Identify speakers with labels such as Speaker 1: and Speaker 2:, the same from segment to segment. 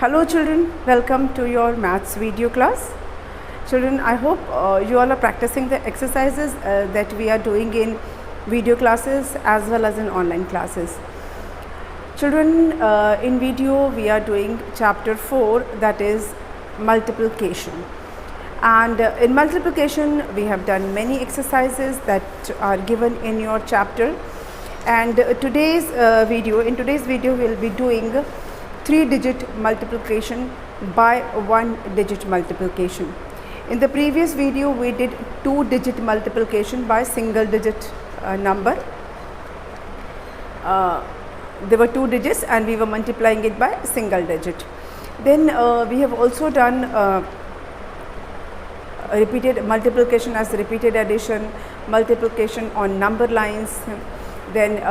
Speaker 1: Hello children, welcome to your maths video class. Children, I hope you all are practicing the exercises that we are doing in video classes as well as in online classes. Children, in video we are doing chapter 4, that is multiplication. And in multiplication we have done many exercises that are given in your chapter. And in today's video we will be doing 3-digit multiplication by 1-digit multiplication. In the previous video we did 2-digit multiplication by single-digit number. There were 2 digits and we were multiplying it by single digit. Then we have also done repeated multiplication as repeated addition, multiplication on number lines, then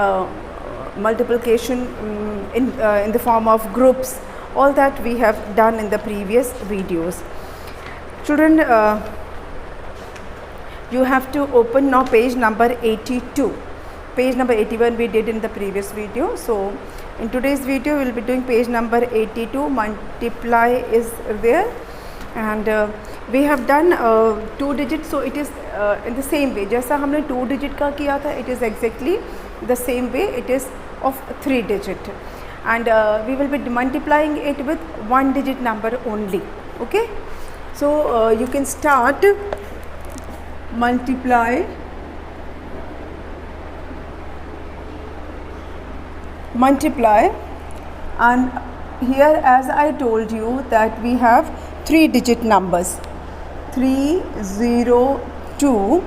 Speaker 1: multiplication in the form of groups. All that we have done in the previous videos. Children, you have to open now page number 82. Page number 81 we did in the previous video. So in today's video we will be doing page number 82. Multiply is there, and we have done 2 digits, so it is in the same way जैसा हमने 2 digit का किया था, it is exactly the same way. It is of 3 digit, and we will be multiplying it with 1-digit number only. Okay, so you can start multiply and here, as I told you, that we have 3-digit numbers. 302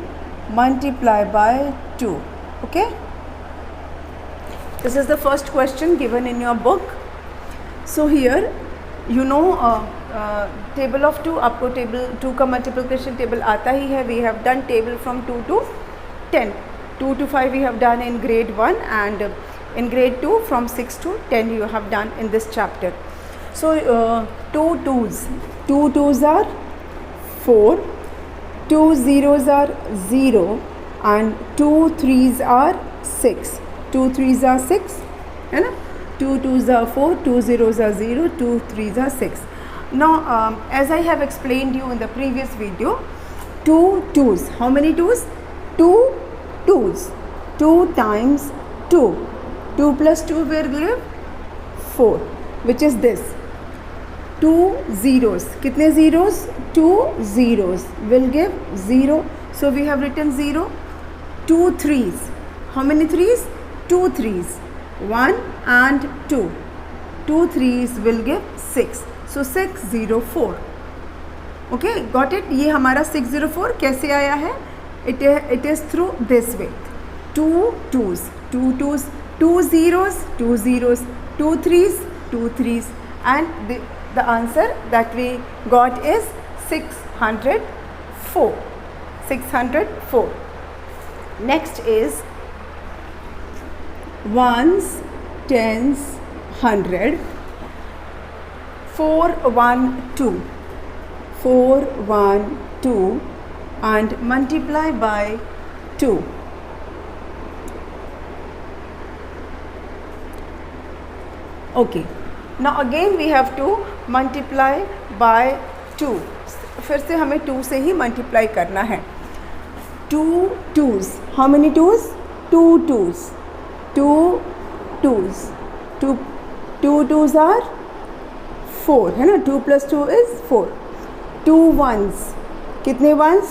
Speaker 1: multiply by 2. Okay, this is the first question given in your book. So here you know table of 2, आपको table 2 का multiplication table आता ही है. We have done table from 2 to 10. 2 to 5 we have done in grade 1, and in grade 2 from 6 to 10 you have done in this chapter. So 2 twos are 4, 2 zeros are 0, and 2 threes are 6. 2 threes are 6, है ना. 2 twos are 4, 2 zeros are 0, 2 threes are 6. Now as I have explained you in the previous video, 2 twos, how many twos? 2 twos. 2 times 2. 2 plus 2 will give 4, which is this. 2 zeros, कितने zeros? 2 zeros will give 0, so we have written 0. 2 threes, how many threes? 2 threes, 1 and 2. 2 threes will give 6, so 604. Okay, got it? ये हमारा 604 कैसे आया है? It is through this way. 2 twos, 2 twos, 2 zeros, 2 zeros, 2 threes, 2 threes, and the answer that we got is 604. 604. Next is ones, tens, 100. 412. 412 and multiply by 2. Okay, now again we have to multiply by 2. फिर से हमें 2 से ही multiply करना है. 2 twos, how many twos? 2 twos. 2 twos. 2 twos are 4, है ना. 2 plus 2 is 4. 2 ones, कितने ones?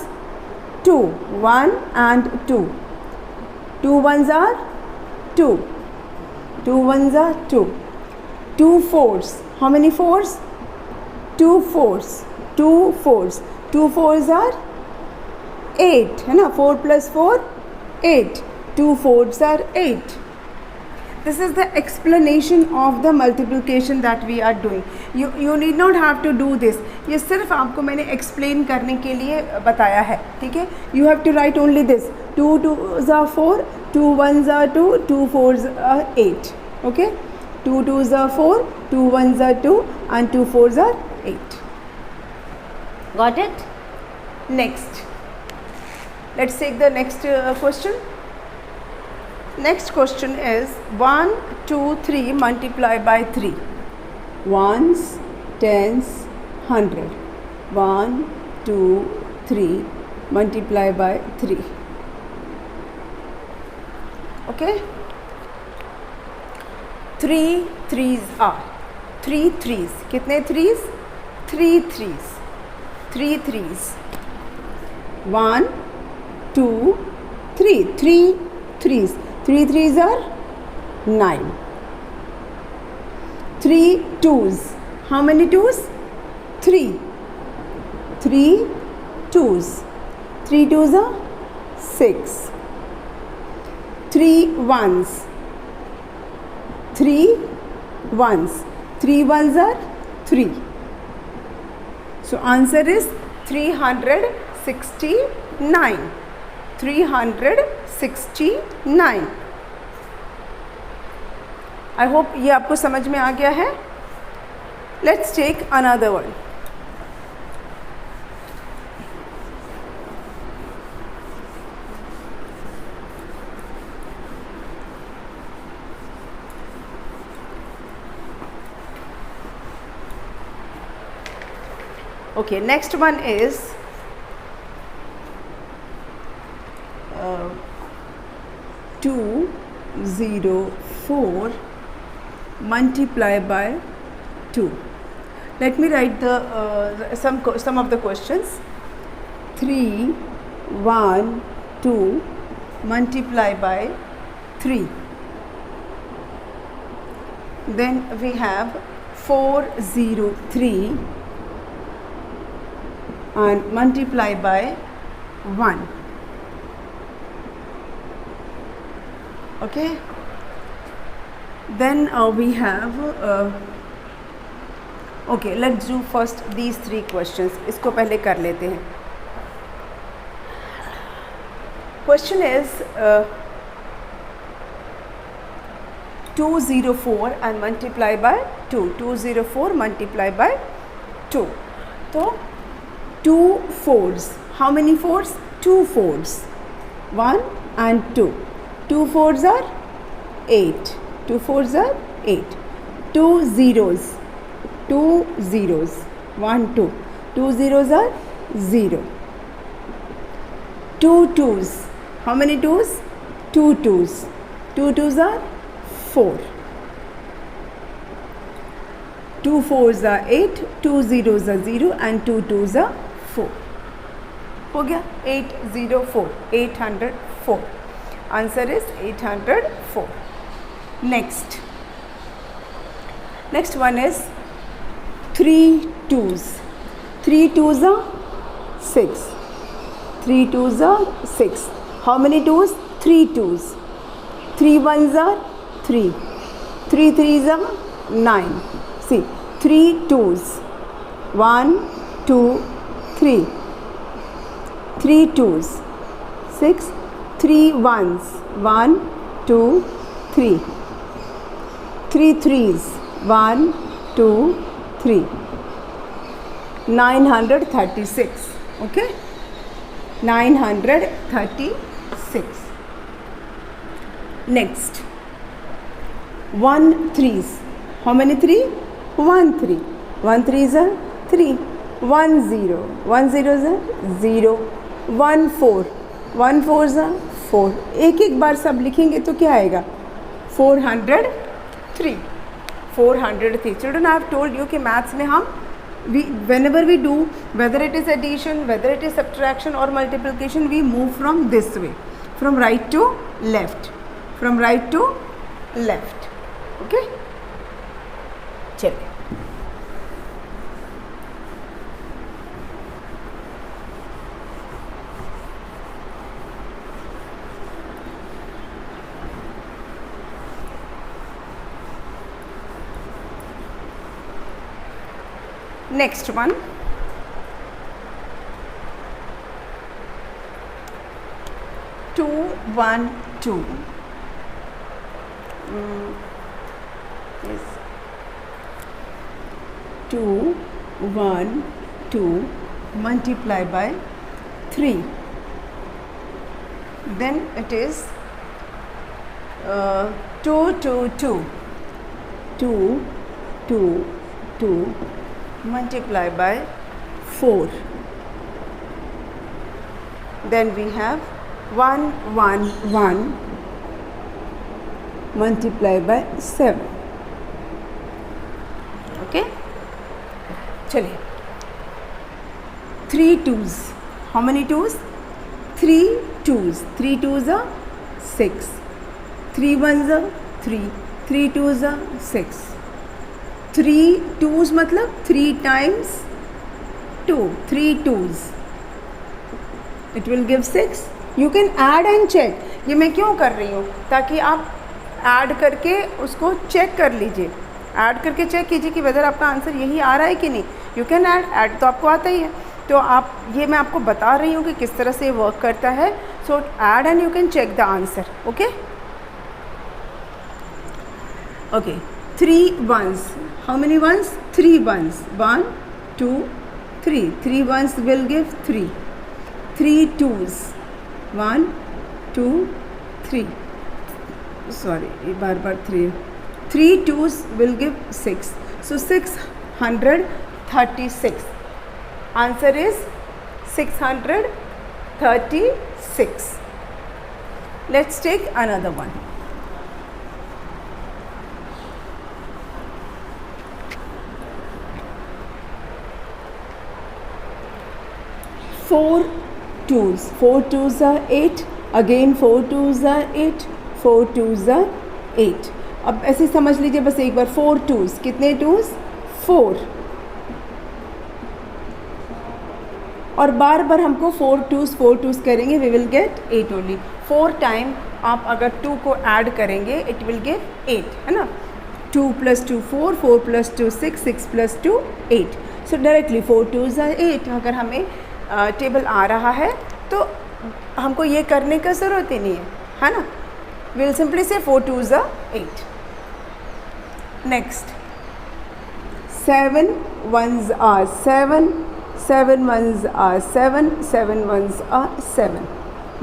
Speaker 1: 2. 1 and 2. 2 ones are 2. 2 ones are 2. 2 fours, how many fours? 2 fours. 2 fours. 2 fours are 8, है ना. 4 plus 4, 8. 2 fours are 8. This is the explanation of the multiplication that we are doing. You need not have to do this. ये सिर्फ आपको मैंने explain करने के लिए बताया है, ठीक है. You have to write only this. 2 twos are 4, 2 ones are 2, 2 fours are 8. Okay. 2 twos are 4, 2 ones are 2, and 2 fours are 8. Got it? Next, let's take the next question. Next question is 1, 2, 3 multiply by 3. Ones, tens, 100. 1, 2, 3, multiply by 3. Okay? 3 threes are 3 threes. कितने threes? 3 threes. 3 threes. 1, 2, 3. 3 threes. 3 threes are 9. 3 twos. How many twos? 3. 3 twos. 3 twos are 6. 3 ones. 3 ones. 3 ones are 3. So answer is 369. 369. I hope ये आपको समझ में आ गया है. Let's take another one. Okay, next one is 204 multiply by 2. Let me write the some of the questions. 3, 1, 2 multiply by 3. Then we have 403 and multiply by 1. Okay, then we have okay, let's do first these 3 questions. इसको पहले कर लेते हैं. Question is 204 and multiply by 2. 204 multiply by 2. तो 2 fours. How many fours? 2 fours. 1 and 2. 2 fours are 8. 2 fours are 8. 2 zeros. 2 zeros. 1, 2. 2 zeros are 0. 2 twos. How many twos? 2 twos. 2 twos are 4. 2 fours are 8. 2 zeros are 0 and 2 twos are 4. हो गया 804. 804. Answer is 804. Next one is 3 twos. 3 twos are 6. 3 twos are 6. How many twos? 3 twos. 3 ones are 3. 3 threes are 9. See, 3 twos. 1, 2, 3. 3 twos. 6. 3 ones. 1, 2, 3. 3 threes. 1, 2, 3. 936. Okay? 936. Next. 1 threes. How many 3? 1 3. 1 threes are 3. 1 0. 1 zeros are 0. 1 4. 1 fours are 4. एक एक बार सब लिखेंगे तो क्या आएगा? 403. 403. Children, I have told you कि maths में हम whenever we do, whether it is addition, whether it is subtraction or multiplication, we move from this way, from right to left, from right to left. Okay? चलिए. Next one. 2 1 2. Yes. 2 1 2 multiply by 3. Then it is 2 2 2. 2 2 2 multiply by 4. Then we have 111 multiply by 7. Okay, चलिए 3 twos. How many twos? 3 twos. 3 twos are 6. 3 ones are 3. 3 twos are 6. 3 twos मतलब 3 times 2. 3 twos. It will give 6. You can add and check. ये मैं क्यों कर रही हूँ? ताकि आप ऐड करके उसको चेक कर लीजिए. ऐड करके चेक कीजिए कि वेदर आपका आंसर यही आ रहा है कि नहीं. यू कैन ऐड तो आपको आता ही है. तो आप ये मैं आपको बता रही हूँ कि किस तरह से वर्क करता है. So add and you can check the answer. Okay okay 3 ones. How many ones? 3 ones. 1 2 3. 3 ones will give 3. 3 twos. 1 2 3. Sorry, bar 3. 3 twos will give 6. So 636. Answer is 636. Let's take another one. 4 twos. 4 twos are 8. Again 4 twos are 8. 4 twos are 8. अब ऐसे समझ लीजिए बस एक बार. 4 twos. कितने twos? 4. और बार बार हमको 4 twos करेंगे. We will get 8 only. 4 time आप अगर 2 को ऐड करेंगे इट विल गिव 8, है ना. 2 + 2 4. 4 + 2 6. 6 + 2 8. सो डायरेक्टली 4 twos are 8. अगर हमें टेबल आ रहा है तो हमको ये करने का ज़रूरत ही नहीं है ना. विल सिंपली से 4 twos are 8. Next 7 ones are 7. 7 ones are 7. 7 ones are 7.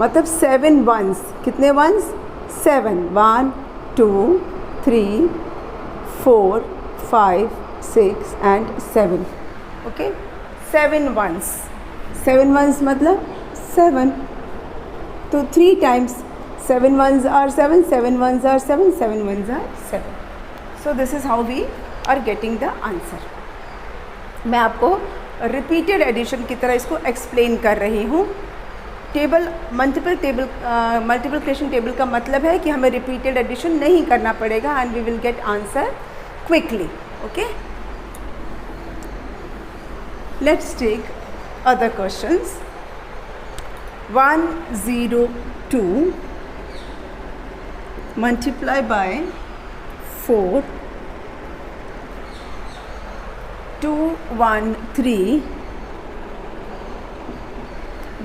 Speaker 1: मतलब 7 ones. कितने ones? 7. 1 2 3 4 5 6 and 7. Okay 7 ones. 7 ones मतलब 7. तो 3 times 7 ones are 7. 7 ones are 7. 7 ones are 7. So this is how we are getting the answer. मैं आपको repeated addition की तरह इसको explain कर रही हूँ. टेबल मल्टीप्लिकेशन टेबल का मतलब है कि हमें रिपीटेड एडिशन नहीं करना पड़ेगा and we will get answer quickly. Okay, let's take other questions. 102 multiply by 4. 213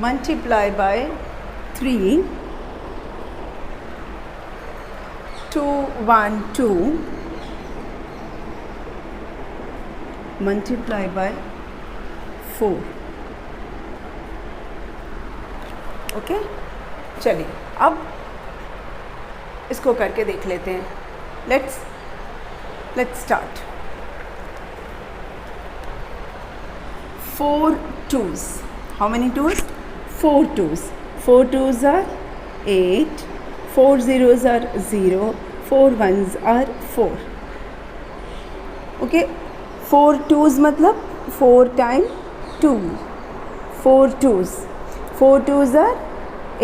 Speaker 1: multiply by 3. 212 multiply by 4. Okay चलिए अब इसको करके देख लेते हैं. Let's start. 4 twos. How many twos? 4 twos. 4 twos are 8. 4 zeros are 0. 4 ones are 4. Okay 4 twos मतलब 4 times 2. 4 twos. 4 twos are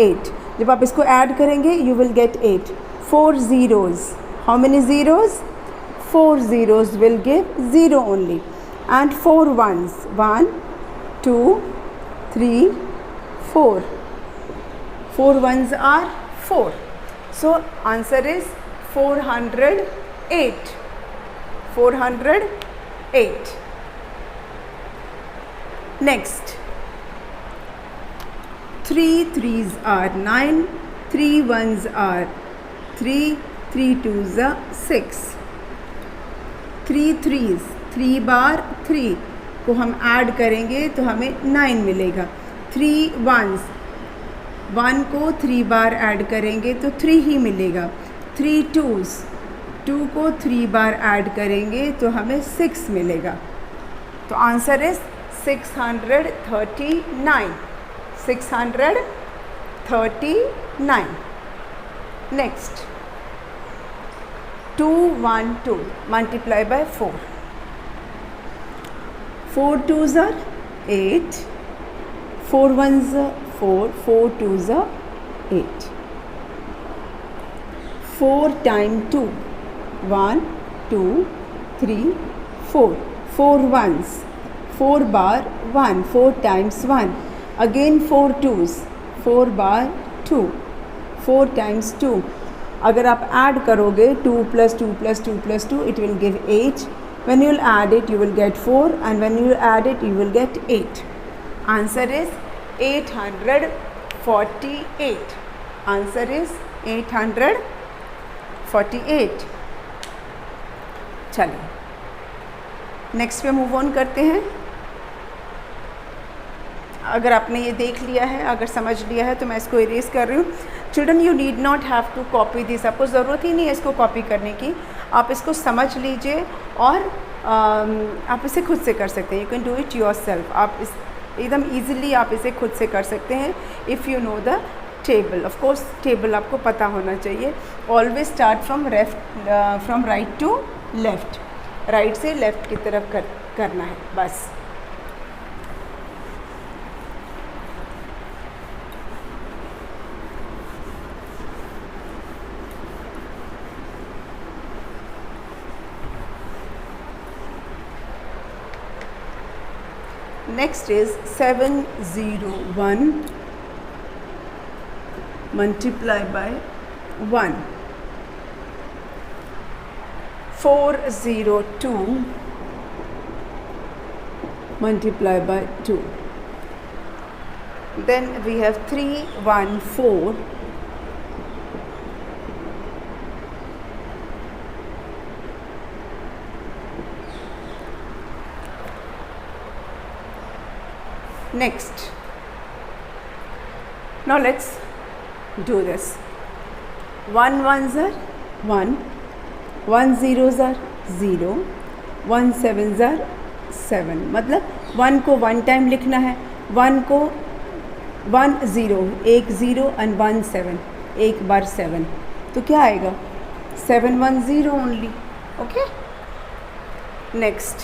Speaker 1: 8. जब आप इसको ऐड करेंगे you will get 8. 4 zeros. How many zeros? 4 zeros will give 0 only. And 4 ones. 1 2 3 4. 4 ones are 4. So answer is 408. 408. Next. 3 threes are 9. 3 ones are 3. 3 twos are 6. 3 threes. 3 बार 3 को हम add करेंगे तो हमें 9 मिलेगा. 3 ones. 1 को 3 बार ऐड करेंगे तो 3 ही मिलेगा. 3 twos. 2 को 3 बार ऐड करेंगे तो हमें 6 मिलेगा. तो answer is 639. 639. Next 212 multiply by 4. 4 2s are 8, 4 1s are 4, 4 2s are 8. 4 times 2, 1 2 3 4. 4 ones, 4 bar 1, 4 times 1. Again 4 twos, 4 bar 2, 4 times 2. अगर आप ऐड करोगे 2 + 2 + 2 + 2, it will give 8. When you will add it, you will get 4, and when you add it, you will get 8. Answer is 848. Answer is 848. चलिए next पे move on करते हैं. अगर आपने ये देख लिया है, अगर समझ लिया है, तो मैं इसको इरेज कर रही हूँ. Children, you need not have to copy this. आपको ज़रूरत ही नहीं है इसको कॉपी करने की. आप इसको समझ लीजिए और आप इसे खुद से कर सकते हैं. You can do it your self. आप इस एकदम ईजिली आप इसे खुद से कर सकते हैं if you know the table. Of course table आपको पता होना चाहिए. Always start from right to left. Right से लेफ़्ट की तरफ करना है बस. Next is 701 multiply by 1. 402 multiply by 2. Then we have 314 next. Now let's do this. 1 1s are 1, 1 zeros are 0, 1 7s are 7. मतलब 1 को 1 टाइम लिखना है. 1 को 1 0, एक 0 and 1 7, एक बार 7. तो क्या आएगा? 7 1 0 only. Okay. Next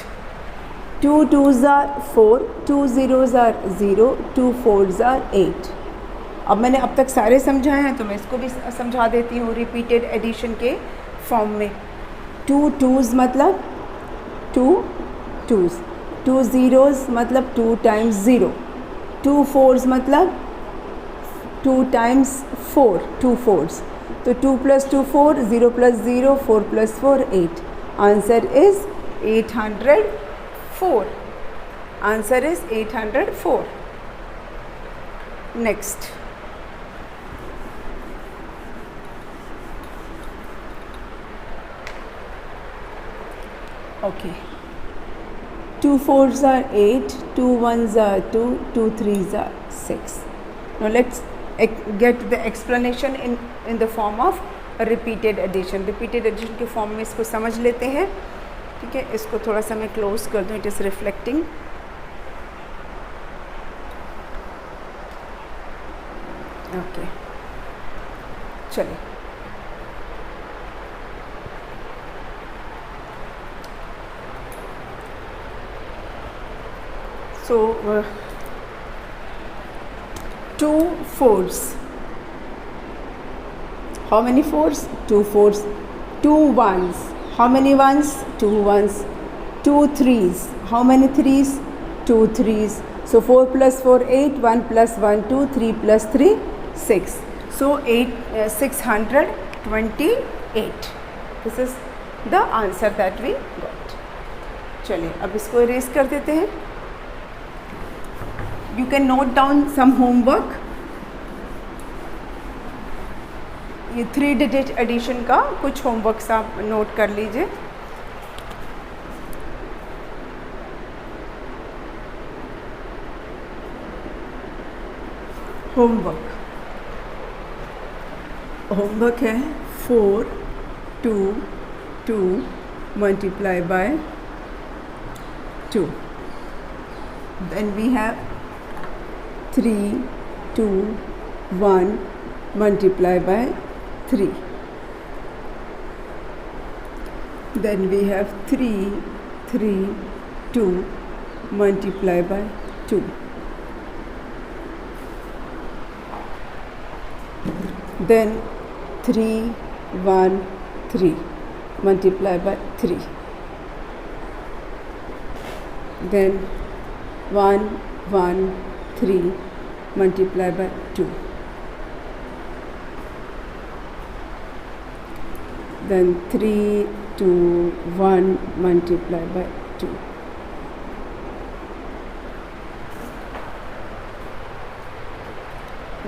Speaker 1: 2 2s are 4, 2 zeros are 0, 2 4s are 8. अब मैंने अब तक सारे समझाए हैं तो मैं इसको भी समझा देती हूँ रिपीटेड एडिशन के फॉर्म में. 2 2s मतलब 2 2s, 2 zeros मतलब 2 times 0, 2 4s मतलब 2 times 4, 2 4s. तो 2 + 2 4, 0 + 0, 4 + 4 8. Answer is 804. Answer is 804. Next. Okay. 2 4s are 8, 2 1s are 2, 2 3s are 6. Now let's get the explanation in the form of repeated addition. Repeated addition के form में इसको समझ लेते हैं. ठीक है, इसको थोड़ा सा मैं क्लोज कर दूँ. It is reflecting. ओके, चलिए. So 2 4s. How many 4s? 2 4s. 2 1s. How many 1s? 2 1s. 2 3s. How many 3s? 2 3s. So 4 + 4 8, 1 + 1 2, 3 + 3 6. So 628. This is the answer that we got. चलिए अब इसको इरेज कर देते हैं. You can note down some homework. ये 3 digit addition का कुछ homeworks आप नोट कर लीजिए. होमवर्क है 4 2 2 multiply by 2. then we have 3, 2, 1 multiply by 3. Then we have 3, 3, 2 multiply by 2. Then 3, 1, 3 multiply by 3. Then 1, 1, 3 multiply by 2. Then 3, 2, 1 multiply by 2.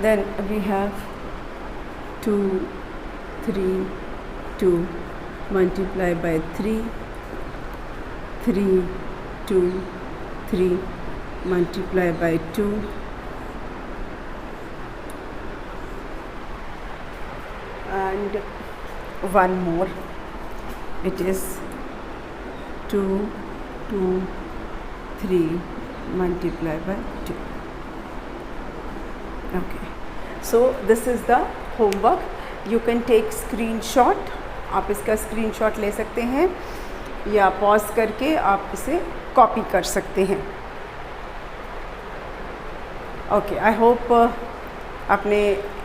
Speaker 1: Then we have 2, 3, 2 multiply by 3, 3, 2, 3 multiply by 2, and one more, it is 2, 2, 3 multiply by 2. Okay, so this is the homework. You can take screenshot. आप इसका screenshot ले सकते हैं या pause करके आप इसे copy कर सकते हैं. ओके, आई होप आपने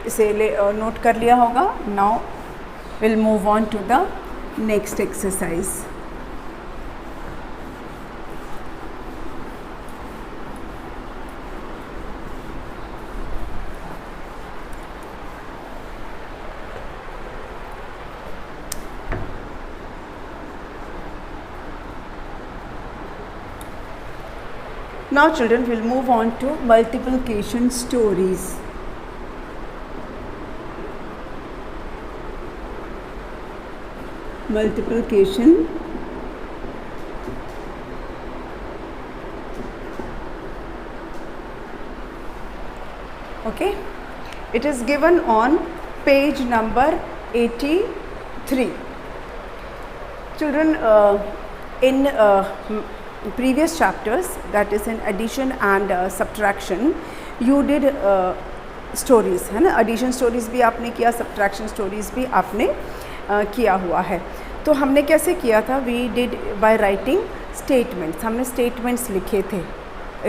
Speaker 1: इसे नोट कर लिया होगा. Now will move on to the next exercise. Now children, will move on to multiplication stories. Multiplication okay, it is given on page number 83. Children, in previous chapters, that is in addition and subtraction, you did stories, है ना. addition stories भी आपने किया, subtraction stories भी आपने किया हुआ है. तो हमने कैसे किया था? we did by writing statements. हमने statements लिखे थे,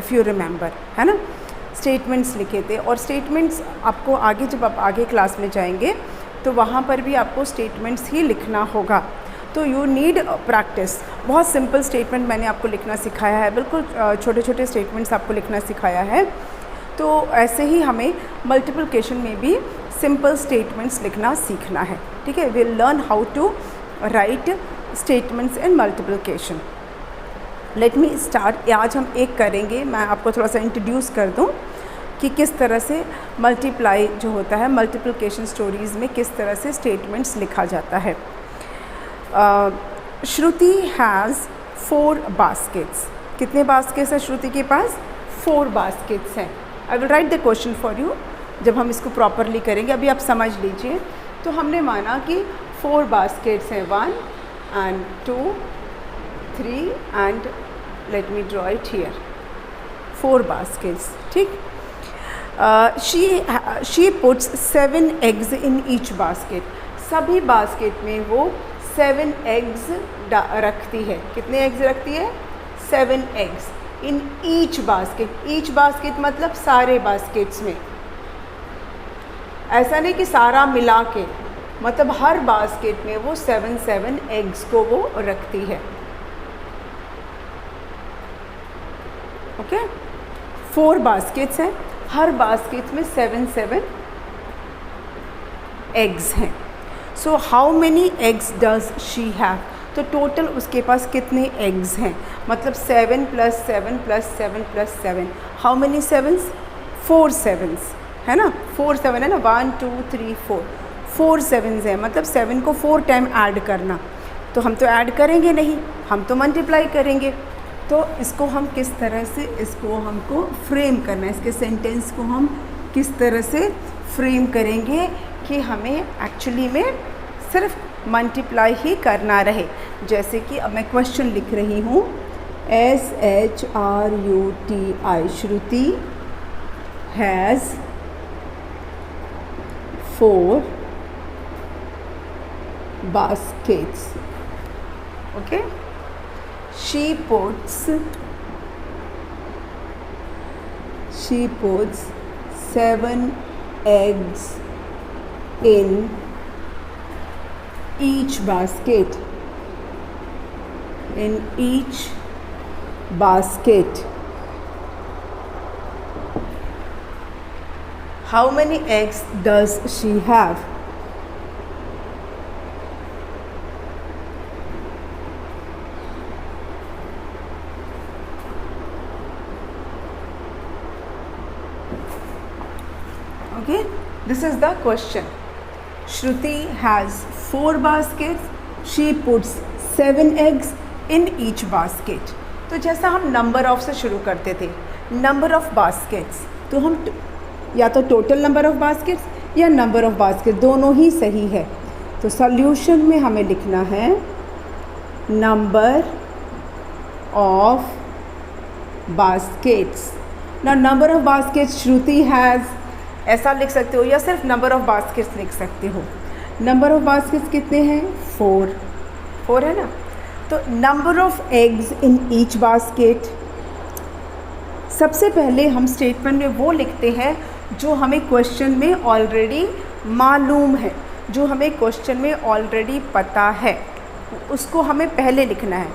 Speaker 1: if you remember, है ना. statements लिखे थे, और statements आपको आगे जब आप आगे क्लास में जाएंगे तो वहाँ पर भी आपको statements ही लिखना होगा. तो यू नीड प्रैक्टिस. बहुत सिंपल स्टेटमेंट मैंने आपको लिखना सिखाया है, बिल्कुल छोटे छोटे स्टेटमेंट्स आपको लिखना सिखाया है. तो ऐसे ही हमें मल्टीप्लिकेशन में भी सिंपल स्टेटमेंट्स लिखना सीखना है. ठीक है, will learn how to write statements in multiplication. Let me start. आज हम एक करेंगे, मैं आपको थोड़ा सा इंट्रोड्यूस कर दूँ कि किस तरह से मल्टीप्लाई जो होता है मल्टीप्लिकेशन स्टोरीज़ में किस तरह से स्टेटमेंट्स लिखा जाता है. श्रुति हैज़ 4 बास्केट्स. कितने बास्केट्स हैं श्रुति के पास? 4 बास्केट्स हैं. I will write the question for you. जब हम इसको प्रॉपरली करेंगे, अभी आप समझ लीजिए. तो हमने माना कि 4 बास्केट्स हैं, 1 and 2, 3 and let me draw it here, 4 baskets. ठीक. she puts 7 eggs in each basket. सभी बास्केट में वो 7 eggs रखती है. कितने eggs रखती है? 7 eggs in each basket. each basket मतलब सारे baskets में. ऐसा नहीं कि सारा मिला के, मतलब हर बास्केट में वो 7 eggs को वो रखती है. ओके, 4 baskets हैं, हर बास्केट में 7 eggs हैं. So how many eggs does she have? तो टोटल उसके पास कितने एग्स हैं? मतलब 7 + 7 + 7 + 7. How many 7s? 4 7s, है ना. 4 7 है ना. 1 2 3 4, 4 7s हैं. मतलब 7 को 4 टाइम ऐड करना. तो हम तो ऐड करेंगे नहीं, हम तो मल्टीप्लाई करेंगे. तो इसको हम किस तरह से, इसको हमको फ्रेम करना है, इसके सेंटेंस को हम किस तरह से फ्रेम करेंगे कि हमें एक्चुअली में सिर्फ मल्टीप्लाई ही करना रहे. जैसे कि अब मैं क्वेश्चन लिख रही हूँ, SHRUTI, Shruti has 4 baskets. Okay, she puts 7 eggs in each basket. How many eggs does she have? Okay, this is the question. Shruti has 4 baskets. She puts 7 eggs in each basket. तो जैसा हम number of से शुरू करते थे, number of baskets, तो हम या तो टोटल नंबर ऑफ बास्केट्स या नंबर ऑफ बास्केट, दोनों ही सही है. तो सॉल्यूशन में हमें लिखना है नंबर ऑफ बास्केट्स. ना number of baskets Shruti has, ऐसा लिख सकते हो, या सिर्फ नंबर ऑफ बास्केट्स लिख सकते हो. नंबर ऑफ बास्केट्स कितने हैं? 4 है ना. तो number of eggs in each basket, सबसे पहले हम स्टेटमेंट में वो लिखते हैं जो हमें क्वेश्चन में ऑलरेडी मालूम है, जो हमें क्वेश्चन में ऑलरेडी पता है, उसको हमें पहले लिखना है.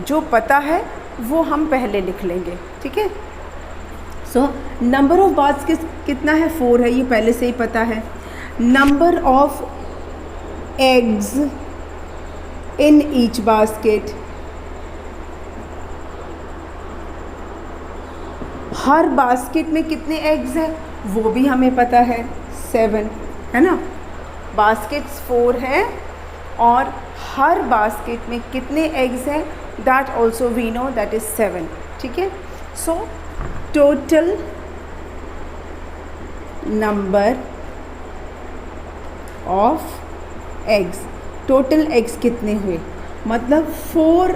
Speaker 1: जो पता है वो हम पहले लिख लेंगे. ठीक है. सो नंबर ऑफ बास्केट्स कितना है? 4 है, ये पहले से ही पता है. Number of eggs in each basket, her basket में कितने एग्स हैं वो भी हमें पता है, 7 है ना. बास्केट्स 4 हैं और हर बास्केट में कितने एग्स हैं, that also we know, that is 7. ठीक है. So total number of eggs, total eggs कितने हुए, मतलब 4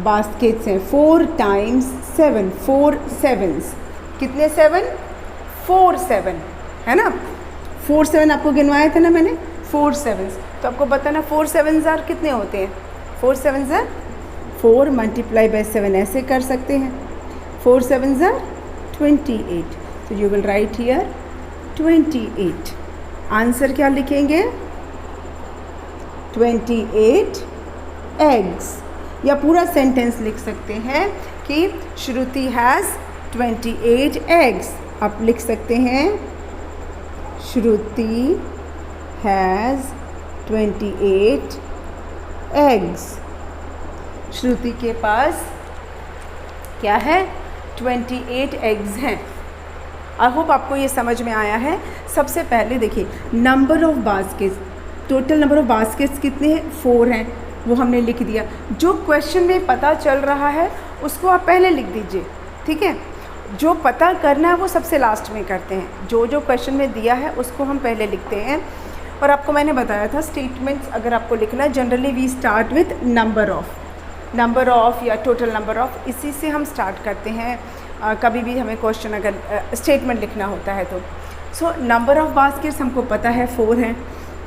Speaker 1: बास्केट्स हैं. 4 टाइम्स 7, 4 7s, कितने 7? 4 7 है ना. 4 7 आपको गिनवाया था ना मैंने, 4 7s. तो आपको पता ना 4 7s आर कितने होते हैं. 4 7s आर 4 मल्टीप्लाई बाय 7, ऐसे कर सकते हैं. 4 7s आर 28. तो you will write here 28. Answer क्या लिखेंगे? 28 एग्स. या पूरा सेंटेंस लिख सकते हैं कि श्रुति हैज़ 28 एग्स. आप लिख सकते हैं श्रुति हैज़ 28 एग्स. श्रुति के पास क्या है? 28 एग्स हैं. आई होप आपको ये समझ में आया है. सबसे पहले देखिए number of baskets, total number of baskets कितने हैं? 4 हैं, वो हमने लिख दिया. जो क्वेश्चन में पता चल रहा है उसको आप पहले लिख दीजिए. ठीक है. जो पता करना है वो सबसे लास्ट में करते हैं. जो जो क्वेश्चन में दिया है उसको हम पहले लिखते हैं. और आपको मैंने बताया था स्टेटमेंट्स अगर आपको लिखना है, generally we start with number of या टोटल नंबर ऑफ, इसी से हम स्टार्ट करते हैं कभी भी हमें क्वेश्चन अगर स्टेटमेंट लिखना होता है तो. सो नंबर ऑफ बास्केट्स हमको पता है 4 है.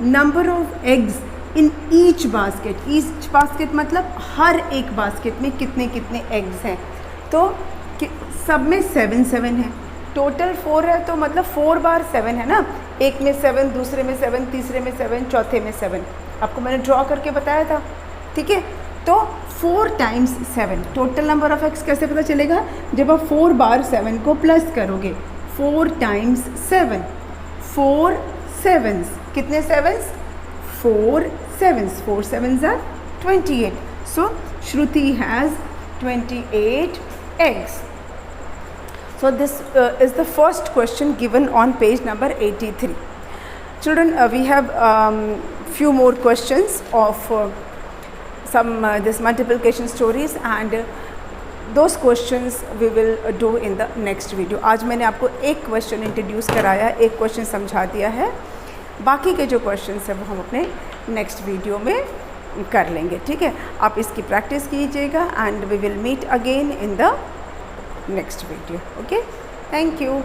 Speaker 1: Number of eggs in each basket मतलब हर एक बास्केट में कितने कितने एग्स हैं. तो सब में 7 7 है. टोटल 4 है तो मतलब 4 बार 7 है ना. एक में 7, दूसरे में 7, तीसरे में 7, चौथे में 7. आपको मैंने ड्रॉ करके बताया था. ठीक है. तो 4 times 7, total number of eggs कैसे पता चलेगा? जब आप 4 बार 7 को प्लस करोगे. 4 टाइम्स 7, 4 7s, कितने 7s? 4 7s. 4 7s are 28. So Shruti has 28 eggs. So this is the first question given on page number 83. Children, we have few more questions of some this multiplication stories, and those questions we will do in the next video. आज मैंने आपको एक question introduce कराया, एक question समझा दिया है. बाकी के जो क्वेश्चंस हैं वो हम अपने नेक्स्ट वीडियो में कर लेंगे, ठीक है। आप इसकी प्रैक्टिस कीजिएगा and we will meet again in the next video. Okay, thank you.